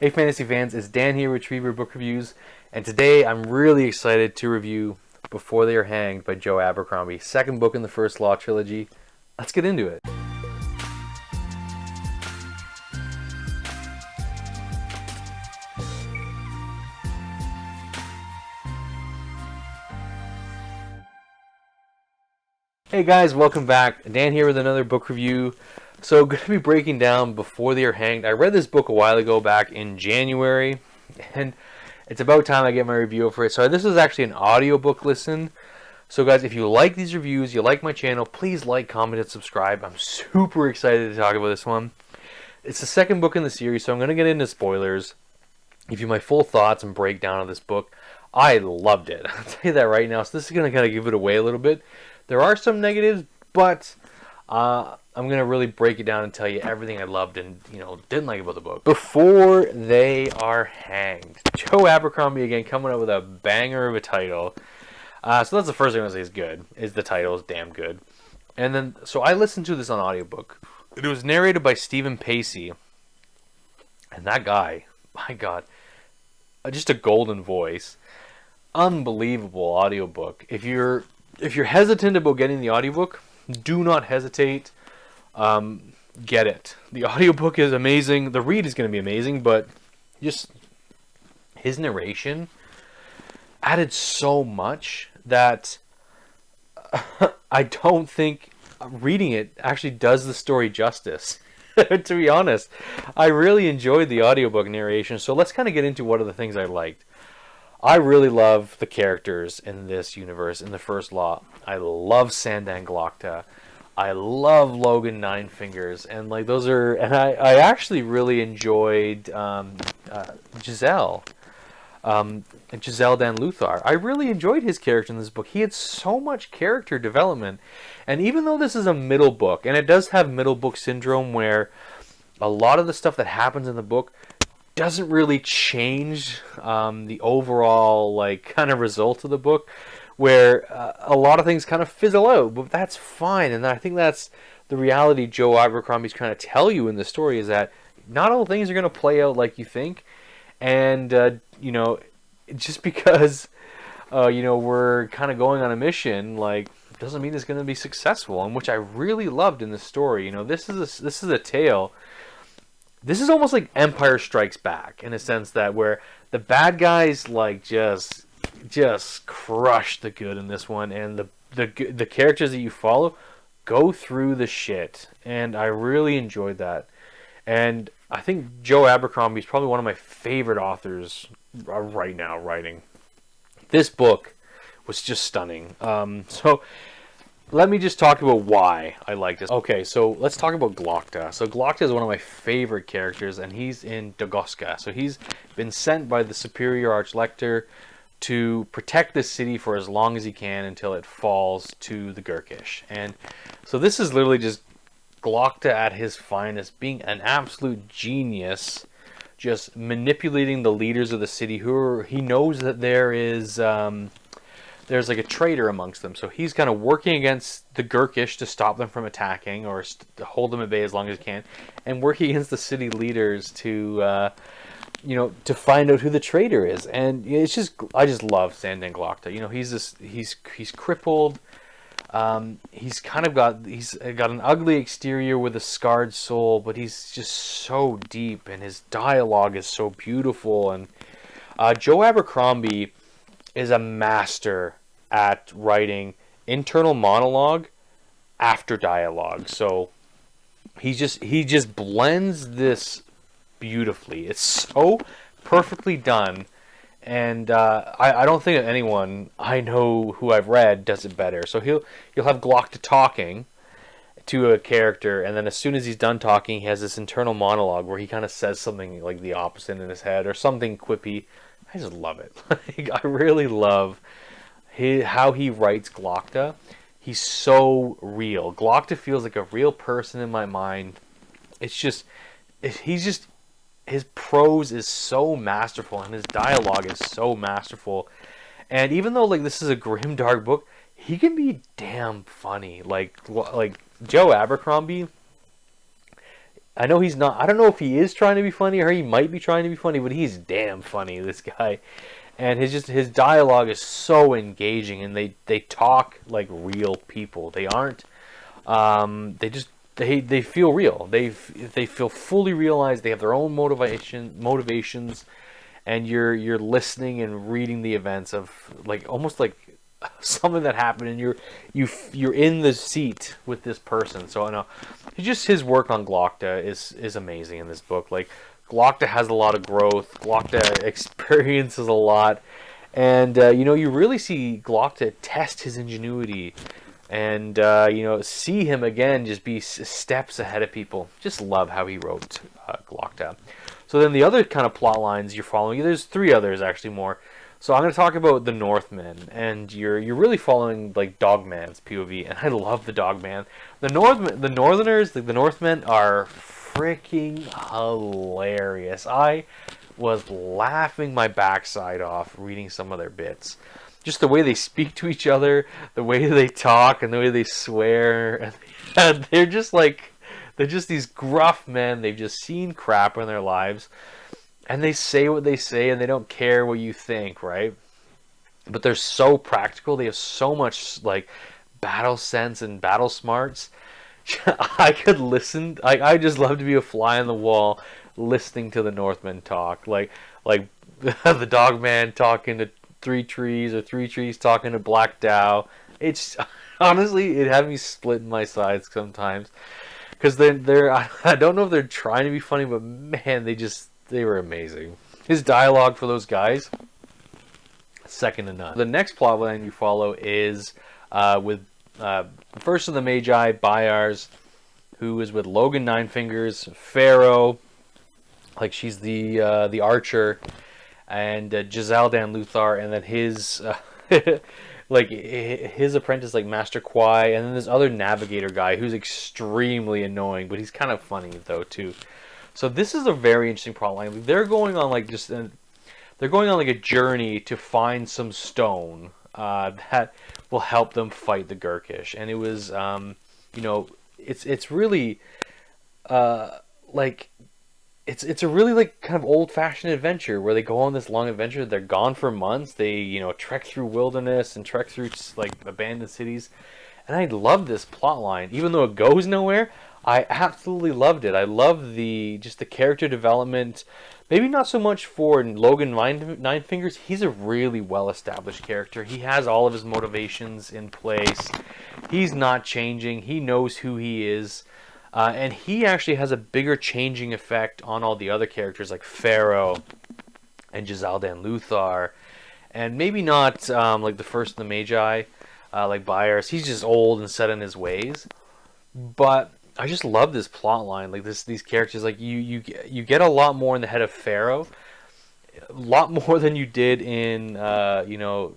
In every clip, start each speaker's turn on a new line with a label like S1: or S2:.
S1: Hey fantasy fans, it's Dan here with TreeBeard Book Reviews, and today I'm really excited to review Before They Are Hanged by Joe Abercrombie, second book in the First Law trilogy. Let's get into it. Hey guys, welcome back. Dan here with another book review. So, going to be breaking down Before They Are Hanged. I read this book a while ago, back in January, and it's about time I get my review for it. So this is actually an audiobook listen. So guys, if you like these reviews, you like my channel, please like, comment, and subscribe. I'm super excited to talk about this one. It's the second book in the series, so I'm going to get into spoilers, give you my full thoughts and breakdown of this book. I loved it. I'll tell you that right now. So this is going to kind of give it away a little bit. There are some negatives, but I'm going to really break it down and tell you everything I loved and didn't like about the book. Before They Are Hanged. Joe Abercrombie again coming up with a banger of a title. So that's the first thing I want to say is good. Is the title is damn good. And then, so I listened to this on audiobook. It was narrated by Steven Pacey. And that guy, my God, just a golden voice. Unbelievable audiobook. If you're hesitant about getting the audiobook, do not hesitate. Get it. The audiobook is amazing. The read is going to be amazing, but just his narration added so much that I don't think reading it actually does the story justice. To be honest, I really enjoyed the audiobook narration. So let's kind of get into what are the things I liked. I really love the characters in this universe, in the First Law. I love Sandan Glockta. I love Logan Nine Fingers, and like those are, and I actually really enjoyed Giselle, Giselle Dan Luthar. I really enjoyed his character in this book. He had so much character development, and even though this is a middle book, and it does have middle book syndrome, where a lot of the stuff that happens in the book doesn't really change the overall kind of result of the book, where a lot of things kind of fizzle out, but that's fine. And I think that's the reality Joe Abercrombie's trying to tell you in the story, is that not all things are going to play out like you think, and just because we're kind of going on a mission, doesn't mean it's going to be successful. And which I really loved in the story. This is a tale. This is almost like Empire Strikes Back, in a sense that where the bad guys just crush the good in this one, and the characters that you follow go through the shit, and I really enjoyed that. And I think Joe Abercrombie is probably one of my favorite authors right now writing. This book was just stunning. So let me just talk about why I like this. Okay, so let's talk about Glockta. So Glockta is one of my favorite characters, and he's in Dagoska. So he's been sent by the Superior Archlector to protect this city for as long as he can until it falls to the Gurkish. And so this is literally just Glockta at his finest, being an absolute genius, just manipulating the leaders of the city he knows that there's like a traitor amongst them. So he's kind of working against the Gurkish to stop them from attacking, or to hold them at bay as long as he can, and working against the city leaders to to find out who the traitor is. And it's just, I just love Sandan Glockta. He's crippled. He's got an ugly exterior with a scarred soul, but he's just so deep, and his dialogue is so beautiful. And Joe Abercrombie is a master at writing internal monologue after dialogue. So he just blends this beautifully. It's so perfectly done, and I don't think anyone I know who I've read does it better. So you'll have Glockta talking to a character, and then as soon as he's done talking, he has this internal monologue where he kind of says something like the opposite in his head, or something quippy. I just love it. I really love how he writes Glockta. He's so real. Glockta feels like a real person in my mind. His prose is so masterful, and his dialogue is so masterful. And even though this is a grim, dark book, he can be damn funny. Like Joe Abercrombie I know he's not. I don't know if he is trying to be funny or he might be trying to be funny, but he's damn funny. This guy, and his dialogue is so engaging, and they talk like real people. They aren't. They feel real. They feel fully realized. They have their own motivations, and you're listening and reading the events of like almost like something that happened, and you're in the seat with this person. So I know just his work on Glockta is amazing in this book. Like Glockta has a lot of growth. Glockta experiences a lot, and you really see Glockta test his ingenuity, and see him again just be steps ahead of people. Just love how he wrote Glockta. So then the other kind of plot lines you're following, there's 3 others actually more. So I'm going to talk about the Northmen, and you're really following like Dogman's POV, and I love the Dogman. The Northerners, the Northmen are freaking hilarious. I was laughing my backside off reading some of their bits. Just the way they speak to each other, the way they talk, and the way they swear, and they're just these gruff men. They've just seen crap in their lives. And they say what they say, and they don't care what you think, right? But they're so practical. They have so much like battle sense and battle smarts. I could listen. I just love to be a fly on the wall, listening to the Northmen talk. Like the Dogman talking to Three Trees, or Three Trees talking to Black Dow. It's honestly, it had me splitting my sides sometimes, because they're I don't know if they're trying to be funny, but man, they were amazing. His dialogue for those guys, second to none. The next plotline you follow is with first of the Magi, Byars, who is with Logan Ninefingers, Pharaoh, like she's the archer, and Giselle Dan Luthar, and then his like his apprentice, like Master Kwai, and then this other navigator guy who's extremely annoying, but he's kind of funny though too. So this is a very interesting plot line. They're going on like they're going on like a journey to find some stone that will help them fight the Gurkish, and it was it's really like it's a really like kind of old-fashioned adventure where they go on this long adventure. They're gone for months. They trek through wilderness and trek through like abandoned cities, and I love this plot line, even though it goes nowhere. I absolutely loved it. I love the character development. Maybe not so much for Logan Ninefingers. He's a really well-established character. He has all of his motivations in place. He's not changing. He knows who he is. And he actually has a bigger changing effect on all the other characters like Pharaoh and Giselle Dan Luthar. And maybe not like the first of the Magi, like Byars. He's just old and set in his ways. But I just love this plot line. Like these characters, like you get a lot more in the head of Pharaoh, a lot more than you did in the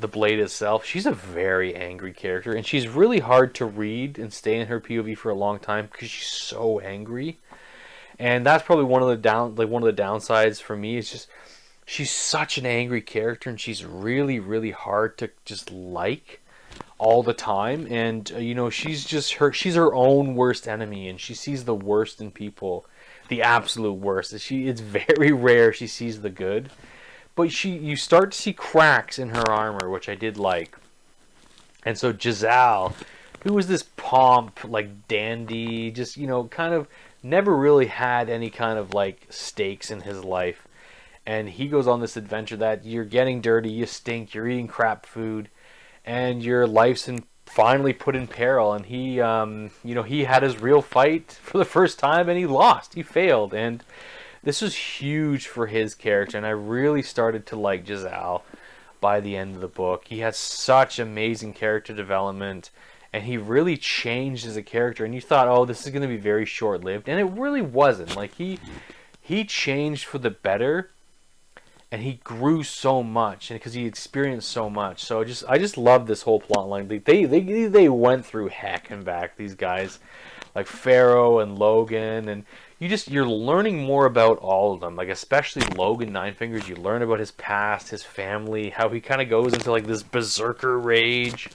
S1: Blade itself. She's a very angry character, and she's really hard to read and stay in her POV for a long time because she's so angry. And that's probably one of the downsides for me. Is just she's such an angry character, and she's really, really hard to just like all the time. And she's her own worst enemy, and she sees the worst in people, the absolute worst. It's very rare she sees the good, but you start to see cracks in her armor, which I did like. And so Giselle, who was this pomp, like dandy, just kind of never really had any kind of like stakes in his life, and he goes on this adventure that you're getting dirty, you stink, you're eating crap food, and your life's finally put in peril. And he he had his real fight for the first time, and he lost. He failed, and this was huge for his character, and I really started to like Giselle by the end of the book. He has such amazing character development, and he really changed as a character, and you thought, oh, this is going to be very short-lived, and it really wasn't. Like he changed for the better, and he grew so much, and because he experienced so much. So I just love this whole plot line. They went through heck and back, these guys, like Pharaoh and Logan, and you're learning more about all of them. Like especially Logan Ninefingers, you learn about his past, his family, how he kind of goes into like this berserker rage,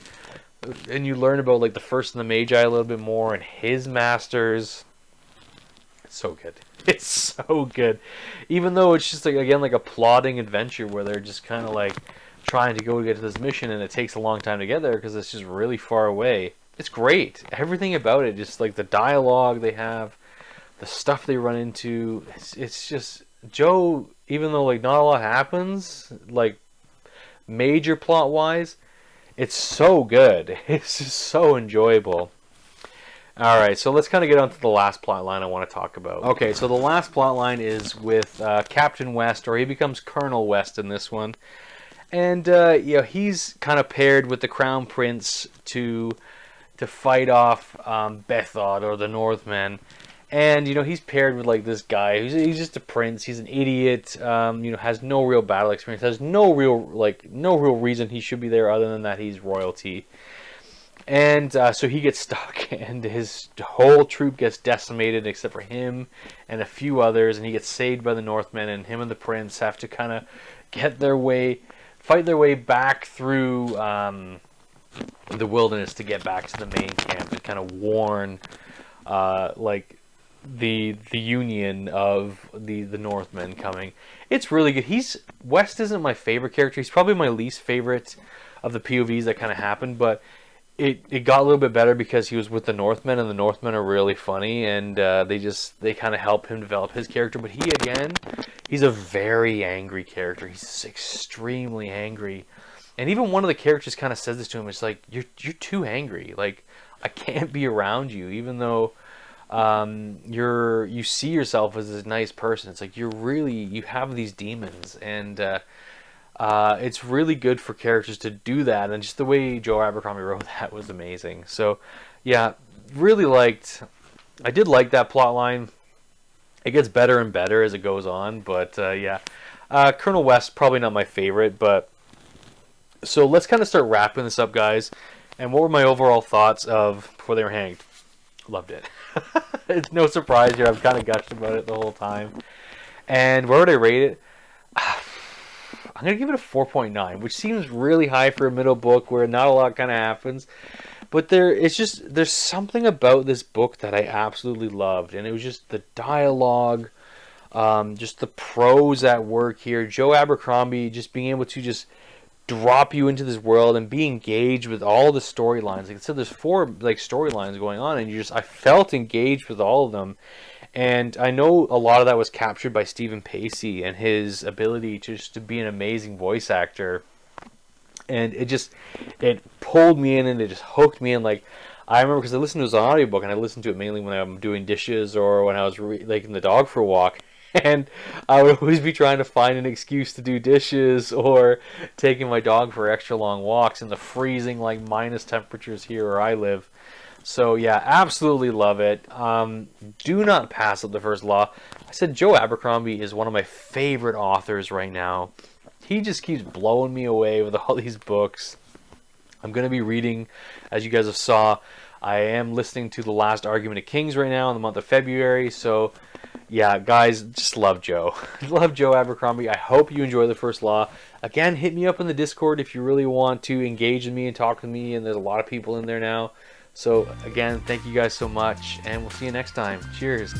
S1: and you learn about like the first of the Magi a little bit more and his masters. so good. It's so good. Even though it's just like, again, like a plodding adventure where they're just kind of like trying to go get to this mission, and it takes a long time to get there because it's just really far away. It's great. Everything about it, just like the dialogue they have, the stuff they run into. It's just Joe. Even though like not a lot happens, like major plot wise, it's so good. It's just so enjoyable. Alright, so let's kind of get on to the last plot line I want to talk about. Okay, so the last plot line is with Captain West, or he becomes Colonel West in this one. And, you know, he's kind of paired with the Crown Prince to fight off Bethod, or the Northmen. And, you know, he's paired with, like, this guy. He's just a prince. He's an idiot, you know, has no real battle experience. Has no real reason he should be there other than that he's royalty. And so he gets stuck, and his whole troop gets decimated except for him and a few others, and he gets saved by the Northmen, and him and the prince have to kind of fight their way back through the wilderness to get back to the main camp and kind of warn like the Union of the Northmen coming. It's really good. West isn't my favorite character. He's probably my least favorite of the POVs that kind of happened, but it got a little bit better because he was with the Northmen, and the Northmen are really funny, and they kind of help him develop his character. But he's a very angry character. He's extremely angry, and even one of the characters kind of says this to him. It's like, you're too angry. Like, I can't be around you, even though you see yourself as this nice person. It's like you have these demons, and it's really good for characters to do that, and just the way Joe Abercrombie wrote that was amazing. So, yeah, I did like that plot line. It gets better and better as it goes on, but yeah, Colonel West probably not my favorite. But so let's kind of start wrapping this up, guys. And what were my overall thoughts of Before They Were Hanged? Loved it. It's no surprise here. I've kind of gushed about it the whole time. And where would I rate it? I'm going to give it a 4.9, which seems really high for a middle book where not a lot kind of happens. But there's something about this book that I absolutely loved. And it was just the dialogue, just the prose at work here. Joe Abercrombie just being able to just drop you into this world and be engaged with all the storylines. Like I said, there's 4 like storylines going on, and I felt engaged with all of them. And I know a lot of that was captured by Steven Pacey and his ability to be an amazing voice actor. And it pulled me in, and it just hooked me in. Like, I remember, because I listened to his audiobook, and I listened to it mainly when I'm doing dishes or when I was taking the dog for a walk. And I would always be trying to find an excuse to do dishes or taking my dog for extra long walks in the freezing, like, minus temperatures here where I live. So, yeah, absolutely love it. Do not pass up The First Law. I said Joe Abercrombie is one of my favorite authors right now. He just keeps blowing me away with all these books. I'm going to be reading, as you guys have saw, I am listening to The Last Argument of Kings right now in the month of February. So, yeah, guys, just love Joe. Love Joe Abercrombie. I hope you enjoy The First Law. Again, hit me up in the Discord if you really want to engage with me and talk with me. And there's a lot of people in there now. So, again, thank you guys so much. And we'll see you next time. Cheers.